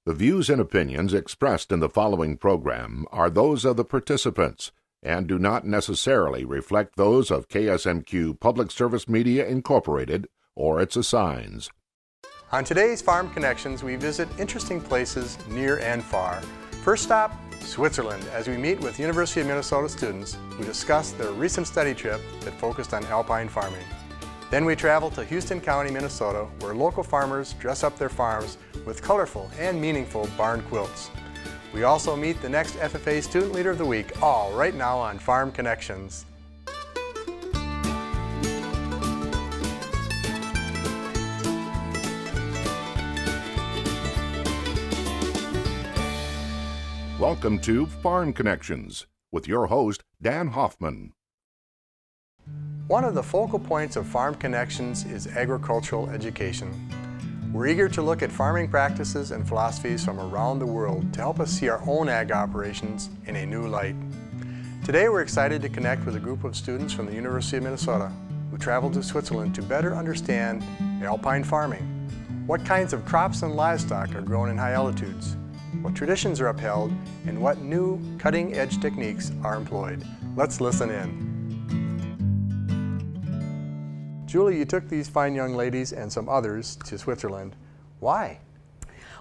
The views and opinions expressed in the following program are those of the participants and do not necessarily reflect those of KSMQ Public Service Media Incorporated or its assigns. On today's Farm Connections, we visit interesting places near and far. First stop, Switzerland, as we meet with University of Minnesota students who discuss their recent study trip that focused on alpine farming. Then we travel to Houston County, Minnesota, where local farmers dress up their farms with colorful and meaningful barn quilts. We also meet the next FFA Student Leader of the Week, all right now on Farm Connections. Welcome to Farm Connections with your host, Dan Hoffman. One of the focal points of Farm Connections is agricultural education. We're eager to look at farming practices and philosophies from around the world to help us see our own ag operations in a new light. Today we're excited to connect with a group of students from the University of Minnesota who traveled to Switzerland to better understand alpine farming. What kinds of crops and livestock are grown in high altitudes? What traditions are upheld, and what new cutting-edge techniques are employed. Let's listen in. Julie, you took these fine young ladies and some others to Switzerland. Why?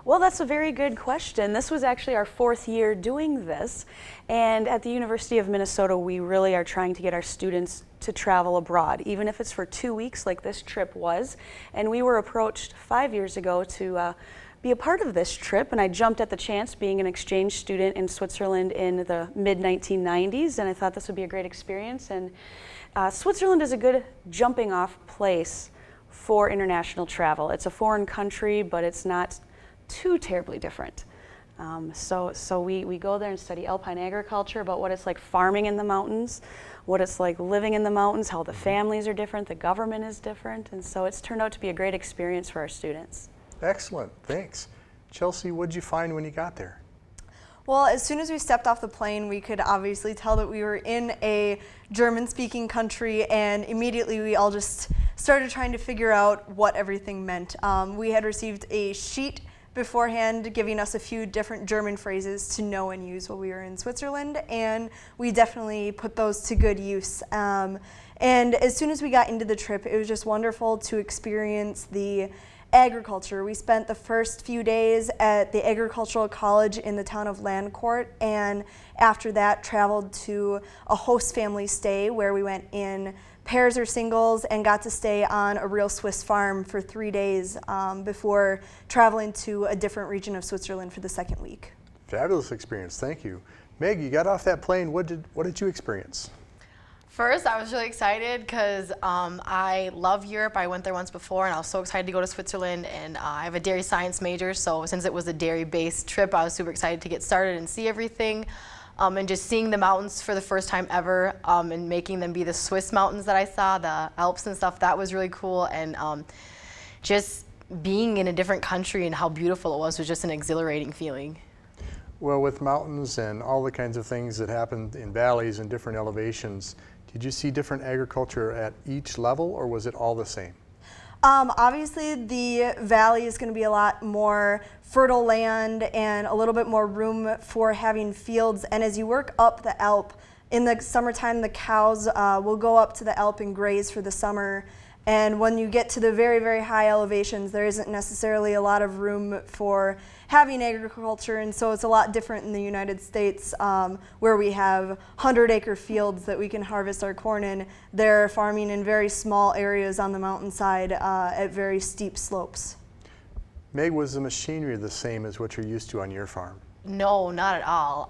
Well, that's a very good question. This was actually our 4th year doing this, and at the University of Minnesota we really are trying to get our students to travel abroad, even if it's for 2 weeks like this trip was. And we were approached 5 years ago to be a part of this trip, and I jumped at the chance being an exchange student in Switzerland in the mid-1990s, and I thought this would be a great experience. And Switzerland is a good jumping off place for international travel. It's a foreign country, but it's not too terribly different. So we go there and study alpine agriculture, about what it's like farming in the mountains, what it's like living in the mountains, how the families are different, the government is different, and so it's turned out to be a great experience for our students. Excellent, thanks. Chelsea, what did you find when you got there? Well, as soon as we stepped off the plane, we could obviously tell that we were in a German-speaking country, and immediately we all just started trying to figure out what everything meant. We had received a sheet beforehand giving us a few different German phrases to know and use while we were in Switzerland, and we definitely put those to good use. And as soon as we got into the trip, it was just wonderful to experience the agriculture. We spent the first few days at the agricultural college in the town of Landcourt, and after that traveled to a host family stay where we went in pairs or singles and got to stay on a real Swiss farm for 3 days before traveling to a different region of Switzerland for the second week. Fabulous experience, thank you. Meg, you got off that plane, what did you experience? First, I was really excited because I love Europe. I went there once before, and I was so excited to go to Switzerland. And I have a dairy science major, so since it was a dairy-based trip, I was super excited to get started and see everything. And just seeing the mountains for the first time ever, and making them be the Swiss mountains that I saw, the Alps and stuff, that was really cool. And just being in a different country and how beautiful it was just an exhilarating feeling. Well, with mountains and all the kinds of things that happen in valleys and different elevations, did you see different agriculture at each level, or was it all the same? Obviously, the valley is going to be a lot more fertile land and a little bit more room for having fields. And as you work up the Alp, in the summertime, the cows will go up to the Alp and graze for the summer. And when you get to the very, very high elevations, there isn't necessarily a lot of room for having agriculture, and so it's a lot different in the United States where we have 100-acre fields that we can harvest our corn in. They're farming in very small areas on the mountainside at very steep slopes. Meg, was the machinery the same as what you're used to on your farm? No, not at all.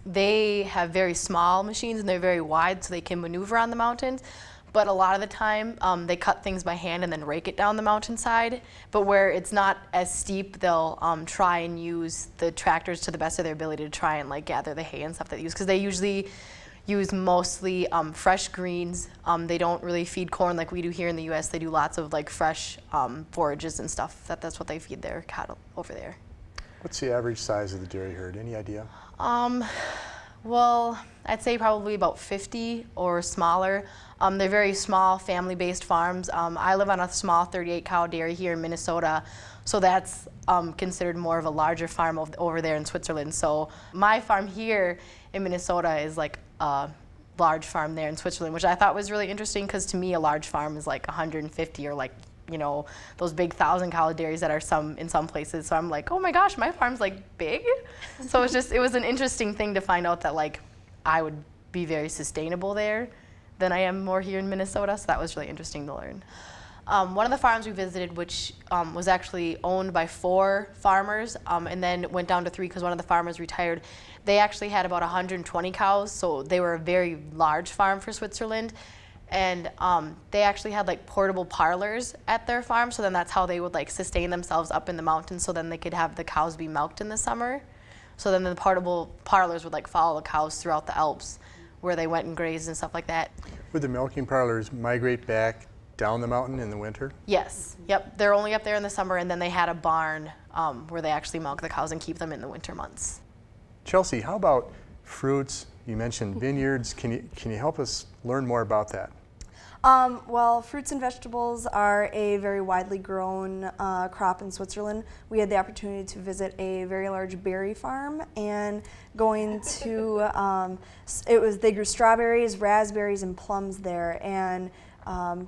They have very small machines, and they're very wide, so they can maneuver on the mountains. But a lot of the time, they cut things by hand and then rake it down the mountainside. But where it's not as steep, they'll try and use the tractors to the best of their ability to try and gather the hay and stuff that they use. Because they usually use mostly fresh greens. They don't really feed corn like we do here in the U.S. They do lots of fresh forages and stuff. That's what they feed their cattle over there. What's the average size of the dairy herd? Any idea? Well, I'd say probably about 50 or smaller. They're very small, family-based farms. I live on a small 38-cow dairy here in Minnesota, so that's considered more of a larger farm over there in Switzerland. So my farm here in Minnesota is like a large farm there in Switzerland, which I thought was really interesting because to me a large farm is like 150 or like, you know, those big 1,000-cow dairies that are in some places. So I'm like, oh my gosh, my farm's like big. So it was an interesting thing to find out that like I would be very sustainable there than I am more here in Minnesota. So that was really interesting to learn. One of the farms we visited, which was actually owned by 4 farmers and then went down to 3 because one of the farmers retired, they actually had about 120 cows. So they were a very large farm for Switzerland. And they actually had like portable parlors at their farm, so then that's how they would like sustain themselves up in the mountains, so then they could have the cows be milked in the summer. So then the portable parlors would like follow the cows throughout the Alps where they went and grazed and stuff like that. Would the milking parlors migrate back down the mountain in the winter? Yes, yep, they're only up there in the summer, and then they had a barn where they actually milk the cows and keep them in the winter months. Chelsea, how about fruits? You mentioned vineyards. Can you help us learn more about that? Well, fruits and vegetables are a very widely grown crop in Switzerland. We had the opportunity to visit a very large berry farm and going to, they grew strawberries, raspberries, and plums there, and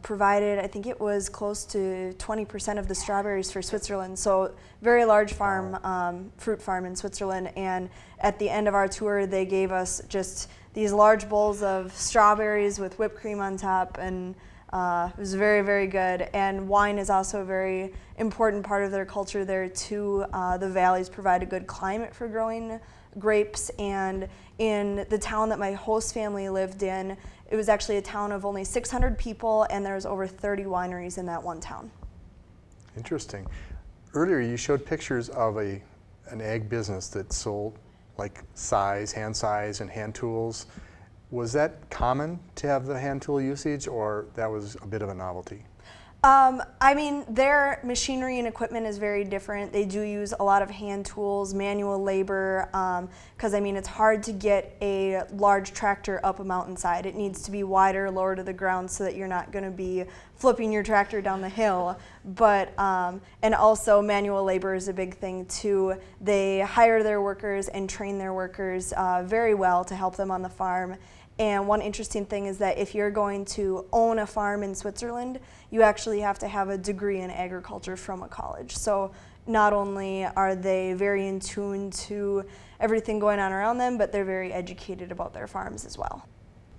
provided, I think it was close to 20% of the strawberries for Switzerland. So very large farm, fruit farm in Switzerland. And at the end of our tour, they gave us just these large bowls of strawberries with whipped cream on top, and it was very, very good. And wine is also a very important part of their culture there too. The valleys provide a good climate for growing grapes, and in the town that my host family lived in, it was actually a town of only 600 people, and there's over 30 wineries in that one town. Interesting. Earlier you showed pictures of an ag business that sold like hand size and hand tools. Was that common to have the hand tool usage, or that was a bit of a novelty? I mean, their machinery and equipment is very different. They do use a lot of hand tools, manual labor, because I mean, it's hard to get a large tractor up a mountainside. It needs to be wider, lower to the ground, so that you're not going to be flipping your tractor down the hill. But, and also manual labor is a big thing too. They hire their workers and train their workers very well to help them on the farm. And one interesting thing is that if you're going to own a farm in Switzerland, you actually have to have a degree in agriculture from a college. So not only are they very in tune to everything going on around them, but they're very educated about their farms as well.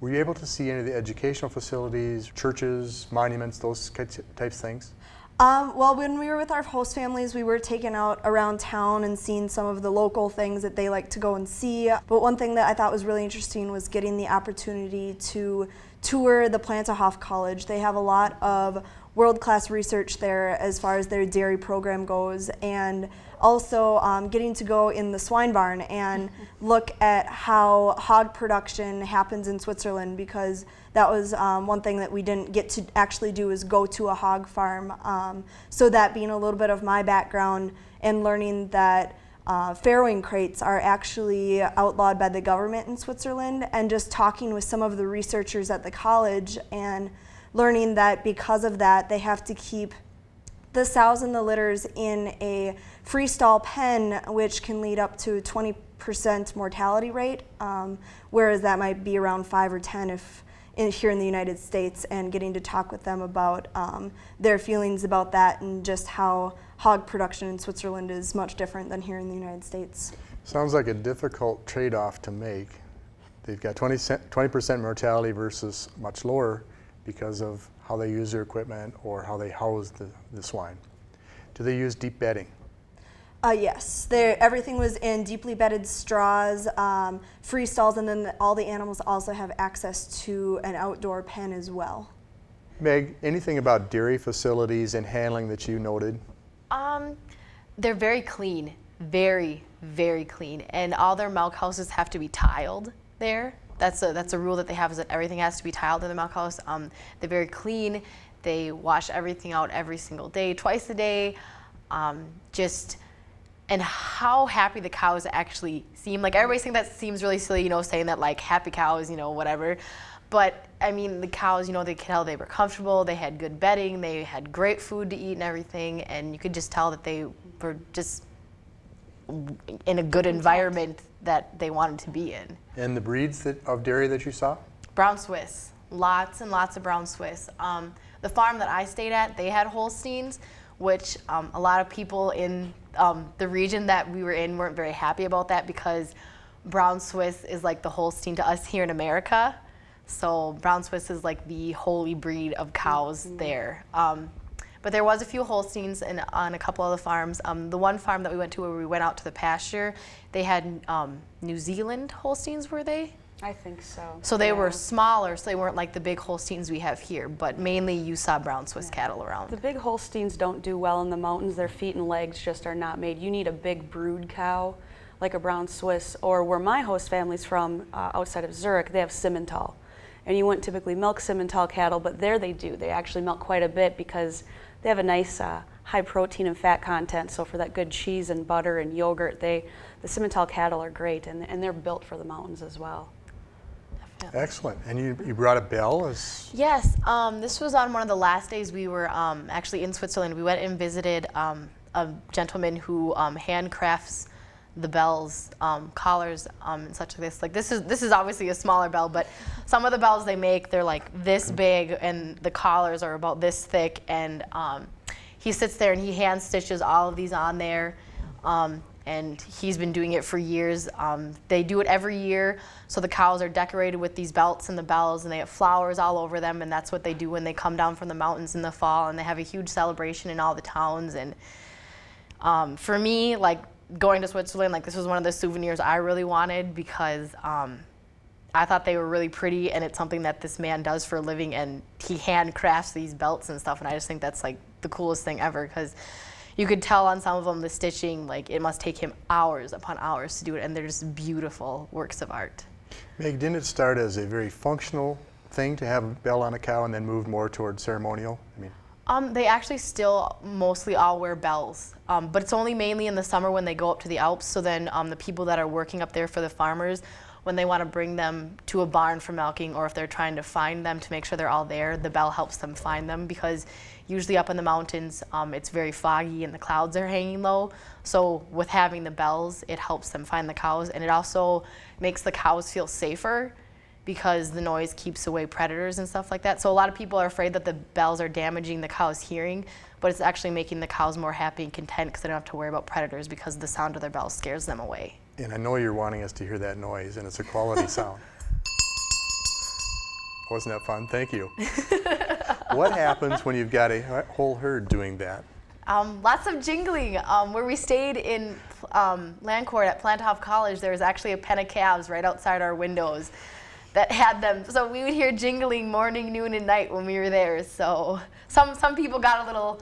Were you able to see any of the educational facilities, churches, monuments, those types of things? Well, when we were with our host families, we were taken out around town and seeing some of the local things that they like to go and see. But one thing that I thought was really interesting was getting the opportunity to tour the Plantenhof College. They have a lot of world-class research there as far as their dairy program goes, and also getting to go in the swine barn and look at how hog production happens in Switzerland, because that was one thing that we didn't get to actually do, is go to a hog farm. So that being a little bit of my background and learning that farrowing crates are actually outlawed by the government in Switzerland, and just talking with some of the researchers at the college and learning that because of that they have to keep the sows and the litters in a freestall pen, which can lead up to a 20% mortality rate, whereas that might be around 5 or 10 if here in the United States, and getting to talk with them about their feelings about that and just how hog production in Switzerland is much different than here in the United States. Sounds like a difficult trade-off to make. They've got 20% mortality versus much lower because of how they use their equipment or how they house the swine. Do they use deep bedding? Yes, everything was in deeply bedded straws, free stalls, and then all the animals also have access to an outdoor pen as well. Meg, anything about dairy facilities and handling that you noted? They're very clean, very, very clean, and all their milk houses have to be tiled there. That's a rule that they have, is that everything has to be tiled in the milk house. They're very clean. They wash everything out every single day, twice a day. and how happy the cows actually seem. Like everybody think that seems really silly, saying that like happy cows, whatever. But I mean, the cows, they could tell they were comfortable, they had good bedding, they had great food to eat and everything, and you could just tell that they were just in a good environment that they wanted to be in. And the breeds of dairy that you saw? Brown Swiss, lots and lots of Brown Swiss. The farm that I stayed at, they had Holsteins, which a lot of people in the region that we were in weren't very happy about that, because Brown Swiss is like the Holstein to us here in America. So Brown Swiss is like the holy breed of cows there. But there was a few Holsteins on a couple of the farms. The one farm that we went to where we went out to the pasture, they had New Zealand Holsteins, were they? I think so. So they were smaller, so they weren't like the big Holsteins we have here, but mainly you saw Brown Swiss cattle around. The big Holsteins don't do well in the mountains. Their feet and legs just are not made. You need a big brood cow, like a Brown Swiss, or where my host family's from, outside of Zurich, they have Simmental. And you wouldn't typically milk Simmental cattle, but there they do. They actually milk quite a bit because they have a nice high protein and fat content. So for that good cheese and butter and yogurt, the Simmental cattle are great, and they're built for the mountains as well. Excellent. And you brought a bell? Yes. This was on one of the last days we were actually in Switzerland. We went and visited a gentleman who handcrafts the bells, collars, and such like this. Like this is obviously a smaller bell, but some of the bells they make, they're like this big, and the collars are about this thick. And he sits there and he hand stitches all of these on there. And he's been doing it for years. They do it every year, so the cows are decorated with these belts and the bells, and they have flowers all over them, and that's what they do when they come down from the mountains in the fall, and they have a huge celebration in all the towns. And for me, like going to Switzerland, like this was one of the souvenirs I really wanted, because I thought they were really pretty, and it's something that this man does for a living, and he handcrafts these belts and stuff, and I just think that's like the coolest thing ever, because you could tell on some of them the stitching, like it must take him hours upon hours to do it, and they're just beautiful works of art. Meg, didn't it start as a very functional thing to have a bell on a cow and then move more towards ceremonial? I mean, they actually still mostly all wear bells, but it's only mainly in the summer when they go up to the Alps. So then the people that are working up there for the farmers, when they want to bring them to a barn for milking, or if they're trying to find them to make sure they're all there, the bell helps them find them, because usually up in the mountains it's very foggy and the clouds are hanging low. So with having the bells, it helps them find the cows, and it also makes the cows feel safer, because the noise keeps away predators and stuff like that. So a lot of people are afraid that the bells are damaging the cows' hearing, but it's actually making the cows more happy and content, because they don't have to worry about predators, because the sound of their bells scares them away. And I know you're wanting us to hear that noise, and it's a quality sound. Wasn't that fun? Thank you. What happens when you've got a whole herd doing that? Lots of jingling. Where we stayed in Landcourt at Planthoff College, there was actually a pen of calves right outside our windows that had them. So we would hear jingling morning, noon, and night when we were there. So some people got a little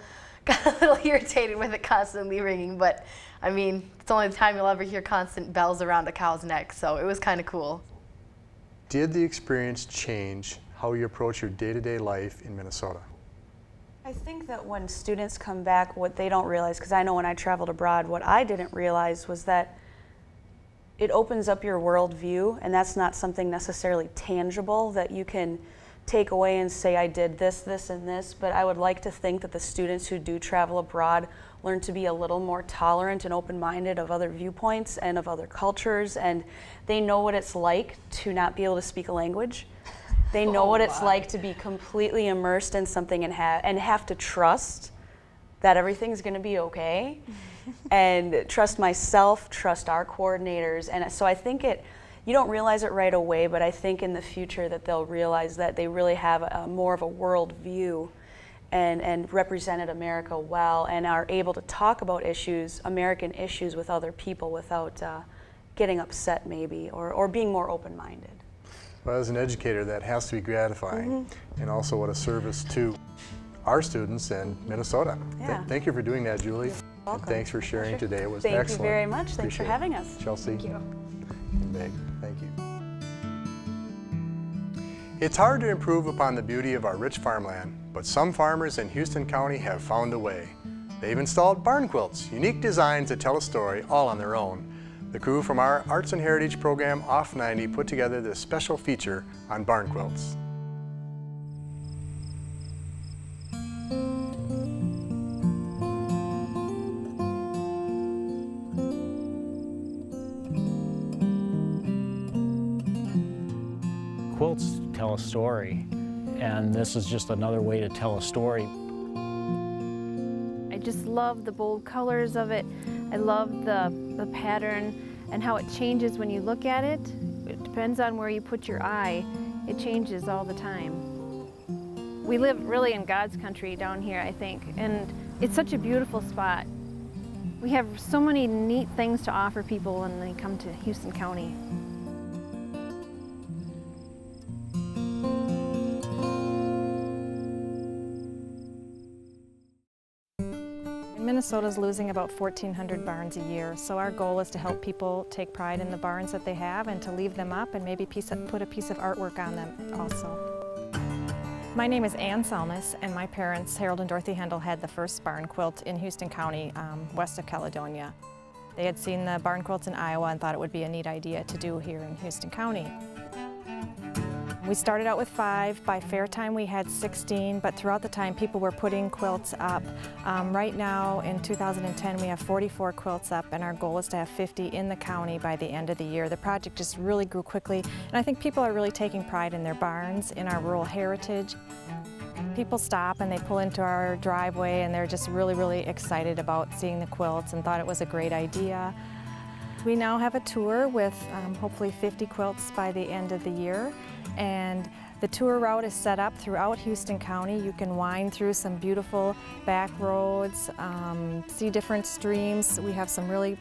irritated with it constantly ringing, but I mean, it's only the time you'll ever hear constant bells around a cow's neck, so it was kind of cool. Did the experience change how you approach your day-to-day life in Minnesota? I think that when students come back, what they don't realize, because I know when I traveled abroad, what I didn't realize was that it opens up your worldview, and that's not something necessarily tangible that you can take away and say, I did this, this, and this, but I would like to think that the students who do travel abroad learn to be a little more tolerant and open-minded of other viewpoints and of other cultures, and they know what it's like to not be able to speak a language. They know what it's like to be completely immersed in something and have to trust that everything's going to be okay, and trust myself, trust our coordinators. And so I think you don't realize it right away, but I think in the future that they'll realize that they really have more of a world view and represented America well, and are able to talk about issues, American issues, with other people without getting upset maybe, or being more open-minded. Well, as an educator, that has to be gratifying, and also what a service to our students in Minnesota. Yeah. Thank you for doing that, Julie. Welcome. And thanks for sharing today. It was Thank excellent. you very much. Thanks Appreciate for having us. Chelsea. Thank you. And Meg, thank you. It's hard to improve upon the beauty of our rich farmland, but some farmers in Houston County have found a way. They've installed barn quilts, unique designs that tell a story all on their own. The crew from our Arts and Heritage program Off 90 put together this special feature on barn quilts. Quilts tell a story, and this is just another way to tell a story. I just love the bold colors of it. I love the pattern and how it changes when you look at it. It depends on where you put your eye. It changes all the time. We live really in God's country down here, I think, and it's such a beautiful spot. We have so many neat things to offer people when they come to Houston County. Minnesota's losing about 1,400 barns a year, so our goal is to help people take pride in the barns that they have and to leave them up and maybe put a piece of artwork on them also. My name is Ann Salmis, and my parents, Harold and Dorothy Hendel, had the first barn quilt in Houston County, west of Caledonia. They had seen the barn quilts in Iowa and thought it would be a neat idea to do here in Houston County. We started out with 5. By fair time we had 16, but throughout the time people were putting quilts up. Right now in 2010 we have 44 quilts up, and our goal is to have 50 in the county by the end of the year. The project just really grew quickly, and I think people are really taking pride in their barns, in our rural heritage. People stop and they pull into our driveway and they're just really excited about seeing the quilts and thought it was a great idea. We now have a tour with hopefully 50 quilts by the end of the year, and the tour route is set up throughout Houston County. You can wind through some beautiful back roads, see different streams. We have some really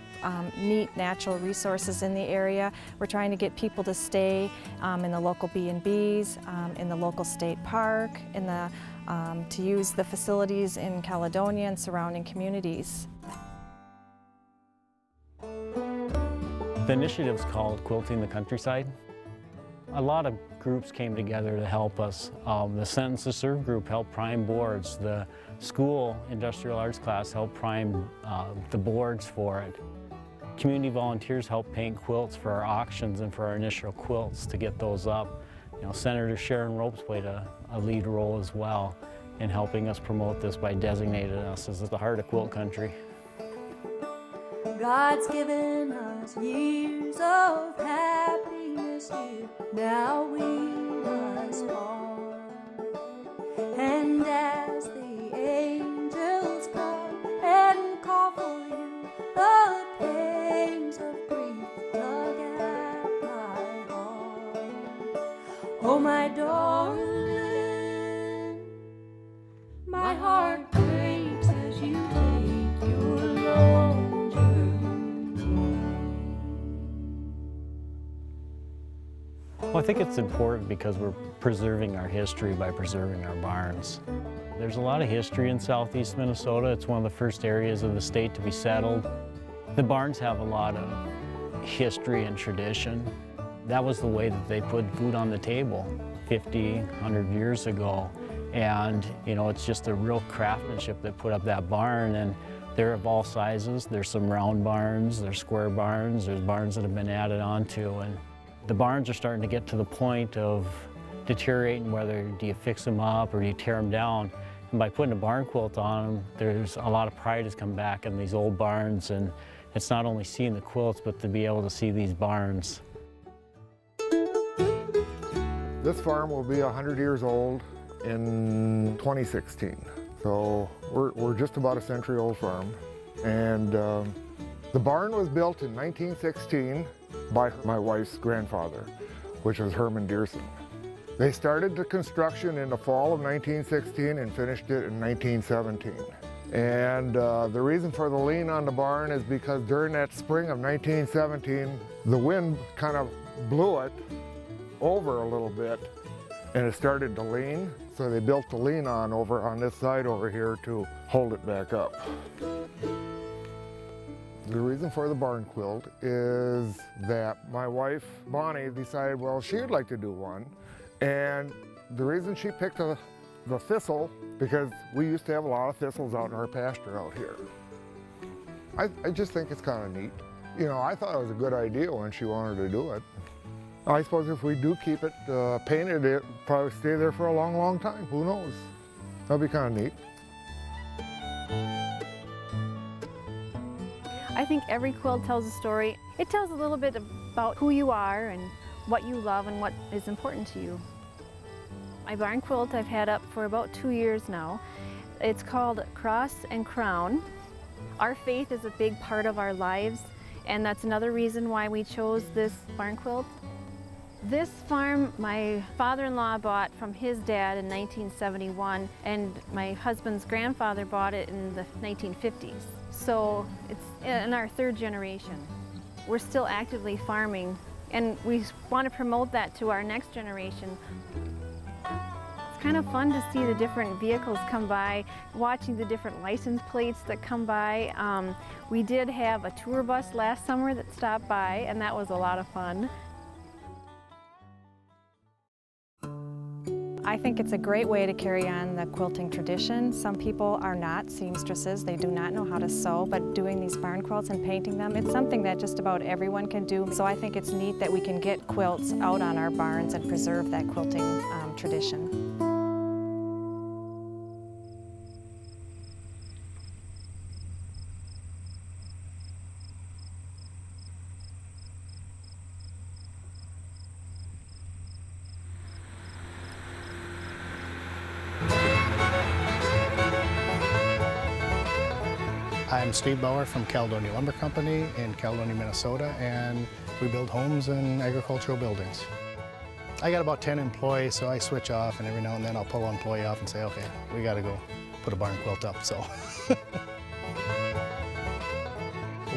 neat natural resources in the area. We're trying to get people to stay in the local B&Bs, in the local state park, to use the facilities in Caledonia and surrounding communities. The initiative's called Quilting the Countryside. A lot of groups came together to help us. The Sentence to Serve group helped prime boards. The school industrial arts class helped prime the boards for it. Community volunteers helped paint quilts for our auctions and for our initial quilts to get those up. You know, Senator Sharon Ropes played a lead role as well in helping us promote this by designating us as the heart of quilt country. God's given us years of happiness here, now we must part. And as the angels come and call for you, the pains of grief tug at my heart. Oh, my darling, my heart breaks as you take your long Well, I think it's important because we're preserving our history by preserving our barns. There's a lot of history in southeast Minnesota. It's one of the first areas of the state to be settled. The barns have a lot of history and tradition. That was the way that they put food on the table 50, 100 years ago. And, you know, it's just a real craftsmanship that put up that barn. And they're of all sizes. There's some round barns, there's square barns, there's barns that have been added onto. And the barns are starting to get to the point of deteriorating, whether do you fix them up or do you tear them down. And by putting a barn quilt on them, there's a lot of pride has come back in these old barns, and it's not only seeing the quilts, but to be able to see these barns. This farm will be 100 years old in 2016. So we're just about a century-old farm. And the barn was built in 1916 by my wife's grandfather, which was Herman Dearson. They started the construction in the fall of 1916 and finished it in 1917. And the reason for the lean on the barn is because during that spring of 1917, the wind kind of blew it over a little bit and it started to lean. So they built the lean on over on this side over here to hold it back up. The reason for the barn quilt is that my wife, Bonnie, decided, well, she'd like to do one. And the reason she picked a the thistle, because we used to have a lot of thistles out in our pasture out here. I just think it's kind of neat. You know, I thought it was a good idea when she wanted to do it. I suppose if we do keep it painted, it'll probably stay there for a long, long time. Who knows? That'll be kind of neat. I think every quilt tells a story. It tells a little bit about who you are and what you love and what is important to you. My barn quilt I've had up for about 2 years now. It's called Cross and Crown. Our faith is a big part of our lives, and that's another reason why we chose this barn quilt. This farm my father-in-law bought from his dad in 1971, and my husband's grandfather bought it in the 1950s. So it's in our third generation. We're still actively farming, and we want to promote that to our next generation. It's kind of fun to see the different vehicles come by, watching the different license plates that come by. We did have a tour bus last summer that stopped by, and that was a lot of fun. I think it's a great way to carry on the quilting tradition. Some people are not seamstresses, they do not know how to sew, but doing these barn quilts and painting them, it's something that just about everyone can do. So I think it's neat that we can get quilts out on our barns and preserve that quilting tradition. I'm Steve Bauer from Caledonia Lumber Company in Caledonia, Minnesota, and we build homes and agricultural buildings. I got about 10 employees, so I switch off, and every now and then I'll pull an employee off and say, okay, we gotta go put a barn quilt up, so.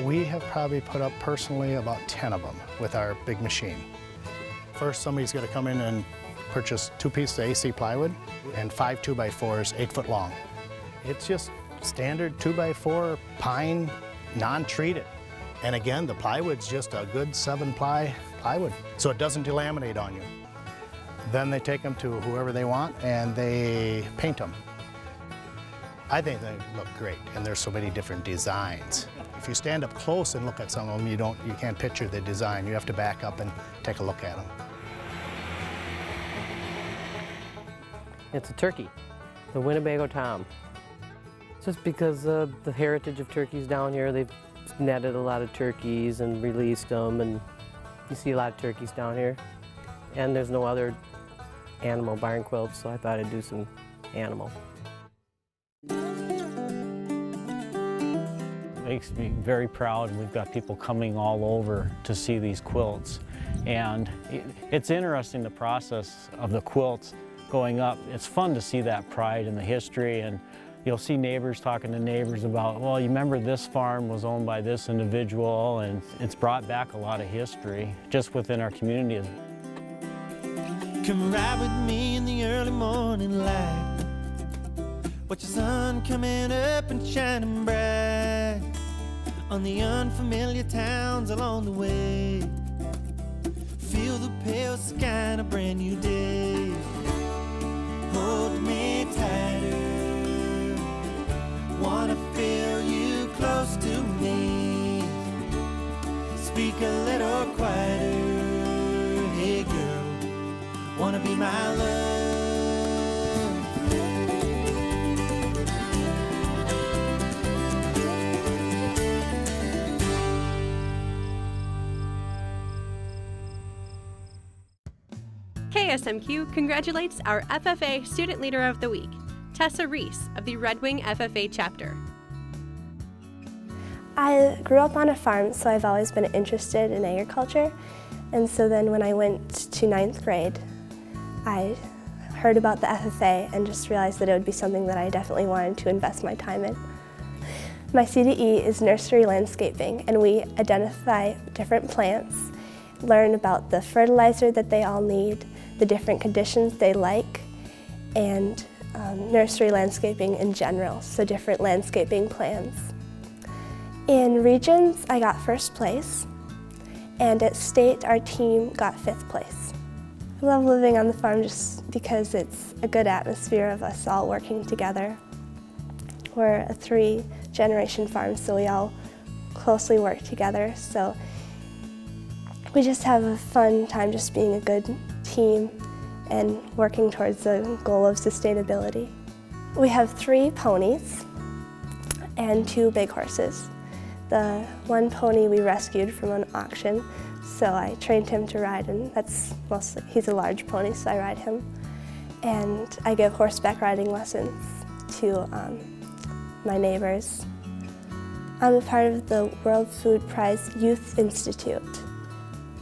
We have probably put up personally about 10 of them with our big machine. First, somebody's gonna come in and purchase 2 pieces of AC plywood and 5 2x4s, 8 foot long. It's just standard 2x4 pine, non-treated. And again, the plywood's just a good 7-ply plywood, so it doesn't delaminate on you. Then they take them to whoever they want and they paint them. I think they look great, and there's so many different designs. If you stand up close and look at some of them, you can't picture the design. You have to back up and take a look at them. It's a turkey, the Winnebago Tom. Just because of the heritage of turkeys down here, they've netted a lot of turkeys and released them, and you see a lot of turkeys down here. And there's no other animal barn quilts, so I thought I'd do some animal. It makes me very proud. We've got people coming all over to see these quilts. And it's interesting, the process of the quilts going up. It's fun to see that pride in the history, and you'll see neighbors talking to neighbors about, well, you remember this farm was owned by this individual, and it's brought back a lot of history just within our community. Come ride with me in the early morning light. Watch the sun coming up and shining bright on the unfamiliar towns along the way. Feel the pale sky and a brand new day. Hold me tighter. Wanna feel you close to me. Speak a little quieter. Hey girl, wanna be my love. KSMQ congratulates our FFA Student Leader of the Week, Tessa Ries of the Red Wing FFA Chapter. I grew up on a farm, so I've always been interested in agriculture. And so then when I went to 9th grade, I heard about the FFA and just realized that it would be something that I definitely wanted to invest my time in. My CDE is nursery landscaping, and we identify different plants, learn about the fertilizer that they all need, the different conditions they like, and nursery landscaping in general, so different landscaping plans. In regions, I got 1st place, and at state, our team got 5th place. I love living on the farm just because it's a good atmosphere of us all working together. We're a 3-generation farm, so we all closely work together. So we just have a fun time just being a good team and working towards the goal of sustainability. We have 3 ponies and 2 big horses. The one pony we rescued from an auction, so I trained him to ride, and he's a large pony, so I ride him. And I give horseback riding lessons to my neighbors. I'm a part of the World Food Prize Youth Institute.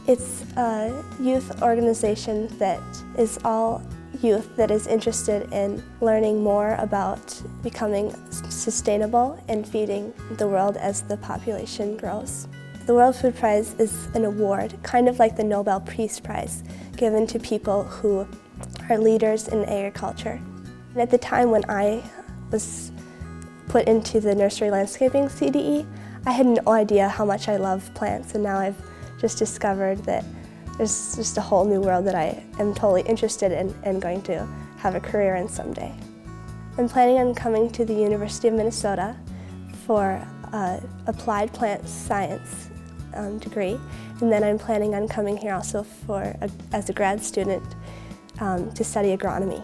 It's a youth organization that is all youth that is interested in learning more about becoming sustainable and feeding the world as the population grows. The World Food Prize is an award, kind of like the Nobel Peace Prize, given to people who are leaders in agriculture. And at the time when I was put into the nursery landscaping CDE, I had no idea how much I love plants, and now I've just discovered that there's just a whole new world that I am totally interested in and going to have a career in someday. I'm planning on coming to the University of Minnesota for applied plant science degree, and then I'm planning on coming here also as a grad student to study agronomy.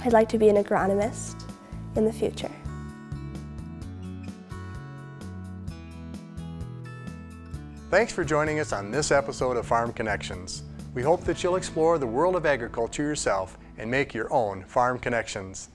I'd like to be an agronomist in the future. Thanks for joining us on this episode of Farm Connections. We hope that you'll explore the world of agriculture yourself and make your own farm connections.